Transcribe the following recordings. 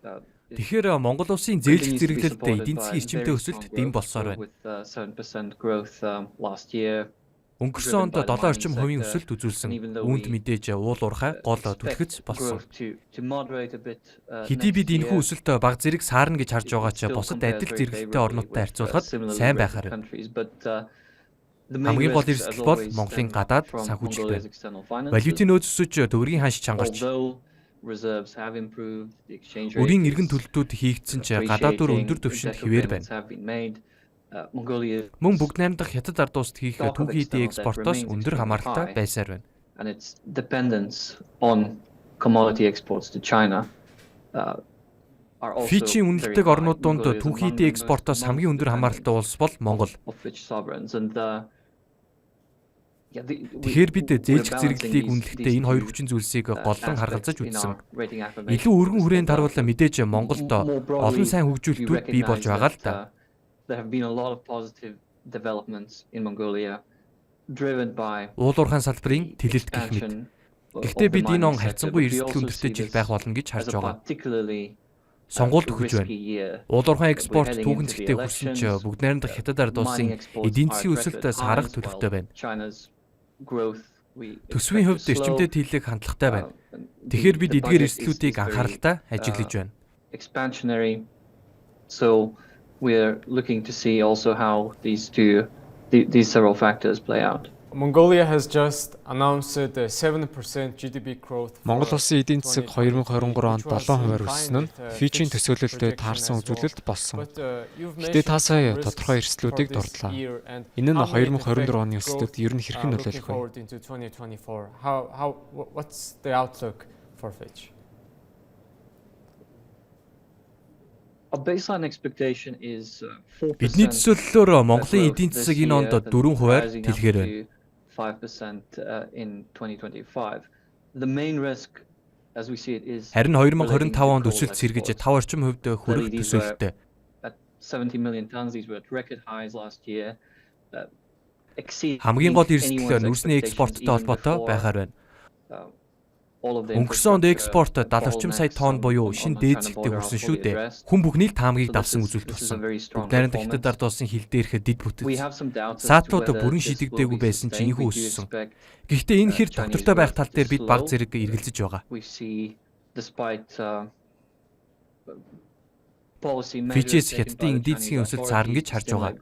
Тэгэхээр Монгол улсын зээлжих зэрэглэлд эдийн засгийн эрчимтэй өсөлт дэм болсоор байна. Өнгөрсөн онд 7 орчим хувийн өсөлт үзүүлсэн. Үүнд мэдээж уул уурхай гол түлхэц болсон. Хэдий бид энэхүү өсөлт баг зэрэг саарна гэж харж байгаа ч бусад адил зэрэглэлтэй орнуудтай харьцуулахад сайн байхаар. Хамгийн гол эрсдэл бол Монголын гадаад санхүүжилт байна. Валютын нөөц өсөж төгрөгийн ханш чангарч үрийн иргэн төлөлтүүд хийгдсэн ч гадаад дөр өндөр түвшинд хэвээр байна. Мөн бүгд найрамдах хятад ард улсад хийх түүхийдээ экспортоос өндөр хамааралтай байсаар байна. Fitch-ийн үнэлдэг орнууд донд түүхийдээ экспортоос хамгийн өндөр хамааралтай улс бол Монгол. Тэгэхээр бид зээлжих зэрэглэлийг үнэлэхдээ энэ хоёр хүчин зүйлсийг голлон харгалзаж үзсэн. Илүү өргөн хүрээнд харуул мэдээж Монголд олон сайн хөгжүүлэлтүүд бий болж байгаа л да. Уул уурхайн салбарын тэлэлт гэх мэт. Гэхдээ бид энэ он харьцангуй эрсдэл өндөртэй жил байх болно гэж харж байгаа. Сонгуульд өгч байна. Уул уурхайн экспорт түүхэн зэгтээ хүрсэн ч бүгд найрамдах хятад ард улсын эдийн засгийн өсөлтөд сарах төлөвтэй байна. Төсвийн хувьд эрчимтэй дийлэх хандлагатай байна. Тэгэхээр бид эдгээр эрсдлүүдийг анхааралтай ажиглаж байна. So we're looking to see also how these several factors play out. Mongolia has just announced a 7% GDP growth. Монгол улсын эдийн засаг 2023 онд 7% өссөн нь Fitch-ийн төсөөлөлтөд таарсан үзүүлэлт болсон. Гэтэ та сая тодорхой эрсдлүүдийг дурдлаа. Энэ нь 2024 оны өсөлтөд ер нь хэрхэн нөлөөлөх вэ? What's the outlook for Fitch? Бидний төсөөллөөр Монголын эдийн засаг энэ онд 4%-аар тэлгээр байна. 5% in 2025. The main risk as we see it is харин 2025 онд өсөлт сэргэж 5 орчим хувьд хүрэх төсөөлөлттэй. 70 million tons, these were at record highs last year. Хамгийн гол эрсдэл нүрсний экспорттой холбоотой байхаар байна. Өнгөрсөн онд экспорт 70 орчим сая тонн буюу шинэ дээд зэгтээ хүрсэн шүү дээ. Хүн бүхний л таамгийг давсан үзүүлэлт болсон. Бүгд найрамдах хятад ард улсын хил дээрх дид бүтэц. Саатлууд бүрэн шидэгдээгүй байсан ч энэхүү өссөн. Гэхдээ энэ хэр доктортой байх тал дээр бид баг зэрэг эргэлзэж байгаа. Fitch-с хятадын эдийн засгийн өсөлт саарна гэж харж байгаа.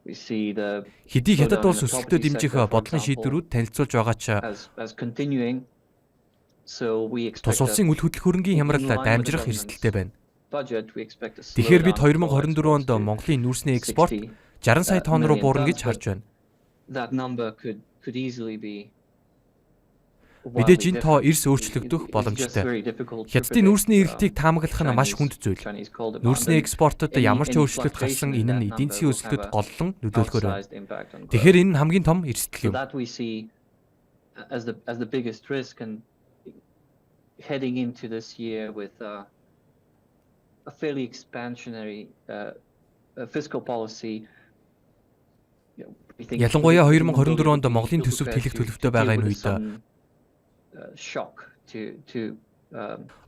Хэдий хятад улс өсөлтөө дэмжих бодлогын шийдвэрүүд танилцуулж байгаа ч тус улсын үл хөдлөх хөрөнгийн хямрал дамжрах эрсдэлтэй байна. Тэгэхээр бид 2024 онд Монголын нүрсний экспорт 60 сая тонн руу буурна гэж харж байна. Мэдээж энэ тоо эрс өөрчлөгдөх боломжтой. Хятадын нүрсний эрэлтийг таамаглах нь маш хүнд зүйл. Нүрсний экспортод ямар ч өөрчлөлт гарсан энэ нь эдийн засгийн өсөлтөд голлон нөлөөлөхөөр байна. Тэгэхээр энэ нь хамгийн том эрсдэл юм. Heading into this year with a fairly expansionary fiscal policy. Ялангуяа 2024 онд Монголын төсөв тэлэх төлөвтэй байгаа энэ үед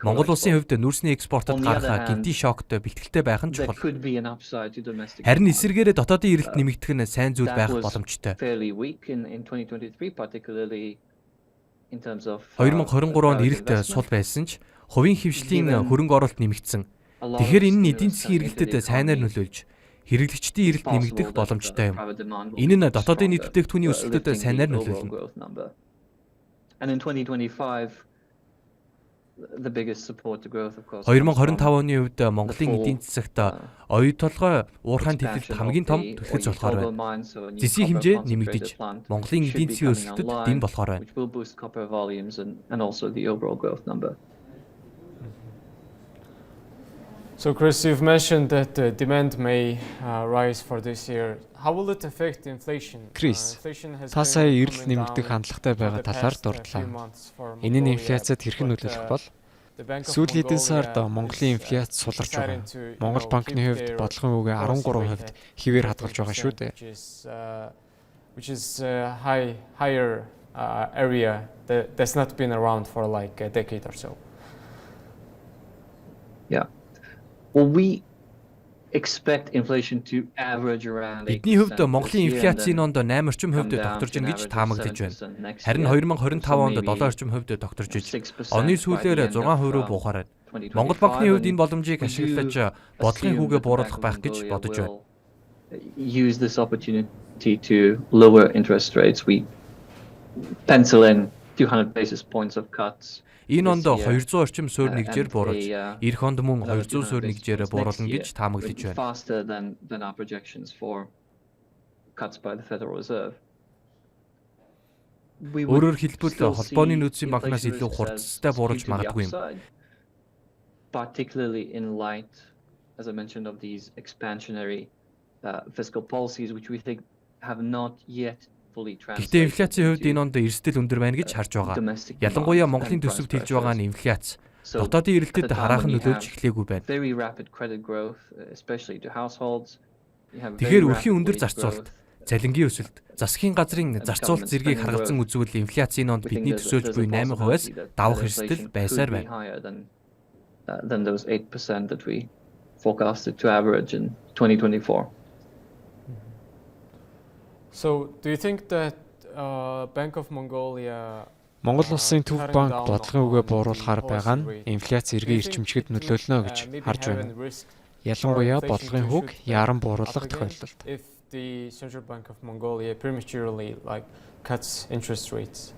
Монгол улсын хувьд нүрсний экспортод гарах гинтийн шокт бэлтгэлтэй байх нь чухал. Харин эсвэргээрээ дотоодын эрэлт нэмэгдэх нь сайн зүйл байх боломжтой. 2023 онд эрэлт сул байсан ч хувийн хвшлийн хөрөнгө оруулалт нэмэгдсэн. Тэгэхээр энэ нь эдийн засгийн эргэлтэд сайнаар нөлөөлж хэрэглэгчдийн эрэлт нэмэгдэх боломжтой юм. Энэ нь дотоодын нийт бүтээгдэхүүний өсөлтөд сайнаар нөлөөлнө. 2025 оны үед Монголын эдийн засагт оюу толгой уурхайн тэлэлт хамгийн том түлхэц болохоор байна. Зэсийн хэмжээ нэмэгдэж Монголын эдийн засгийн өсөлтөд дэм болохоор байна. So Chris, you've mentioned that demand may rise for this year. How will it affect inflation? Chris, та сая эрэлт нэмэгдэх хандлагатай байгаа талаар дурдлаа. Энэ нь инфляцид хэрхэн нөлөөлөх бол? Сүүлийн эдийн сард Монголын инфляц суларч байгаа. Монгол банкны хувьд бодлогын үгээ 13% хэвээр хадгалж байгаа шүү дээ. Which is higher area that's not been around for like a decade or so. Yeah. Well, we expect inflation to average around 8%. Бидний хувьд Монголын инфляцийн онд 8 орчим хувьд докторж ийн гэж таамаглаж байна. Харин 2025 онд 7 орчим хувьд докторж иж, оны сүүлээр 6% руу буухаар байна. Монгол банкны хувьд энэ боломжийг ашиглаж бодлогын хүүгээ бууруулах байх гэж бодож байна. Use this opportunity to lower interest rates. We pencil in 200 basis points of cuts. Энэ онд 200 орчим суурь нэгжээр бууруулж, эх онд мөн 200 суурь нэгжээр бууруулна гэж таамаглаж байна. Faster than our projections for cuts by the Federal Reserve. Өөрөөр хэлбэл холбооны нөөцийн банкнаас илүү хурцтай бууруулж магадгүй юм. Particularly in light, as I mentioned, of these expansionary fiscal policies, which we think have not yet fully translated. Гэхдээ инфляцийн хувьд энэ онд эрсдэл өндөр байна гэж харж байгаа. Ялангуяа Монголын төсөвт хэлж байгаа нь инфляц дотоодын эрэлтэд хараахан нөлөөлж эхлэегүй байна. Very rapid credit growth, especially to households. Тэгэхээр өрхийн өндөр зарцуулалт, цалингийн өсөлт, засгийн газрын зарцуулалт зэргийг харгалзан үзвэл инфляцийн онд бидний төсөөлж буй 8%-аас давах эрсдэл байсаар байна. Than those 8% that we forecasted to average in 2024. So, do you think that Bank of Mongolia Монгол Улсын төв банк бодлогын үгээ бууруулахаар байгаа нь инфляц эргээ эрчимчгэд нөлөөлнө гэж харж байна. Ялангуяа бодлогын хүүг яран бууруулах тохиолдолд. If the Central Bank of Mongolia prematurely cuts interest rates?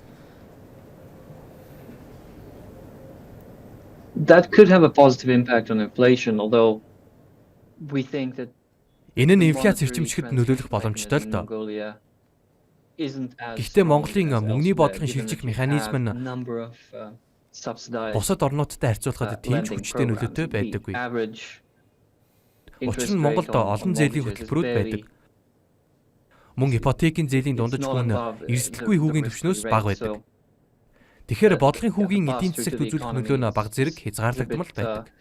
That could have a positive impact on inflation, although we think that энэ нь инфляц эрчимчгэд нөлөөлөх боломжтой л доо. Гэхдээ Монголын мөнгөний бодлогын шилжих механизм нь бусад орнуудтай харьцуулахад тийм ч хүчтэй нөлөөтэй байдаггүй. Учир нь Монголд олон зээлийн хөтөлбөрүүд байдаг. Мөн ипотекийн зээлийн дундаж хүн эрсдэлгүй хүүгийн түвшнөөс бага байдаг. Тэгэхээр бодлогын хүүгийн эдийн засагт үзүүлэх нөлөө нь бага зэрэг хязгаарлагдмал байдаг.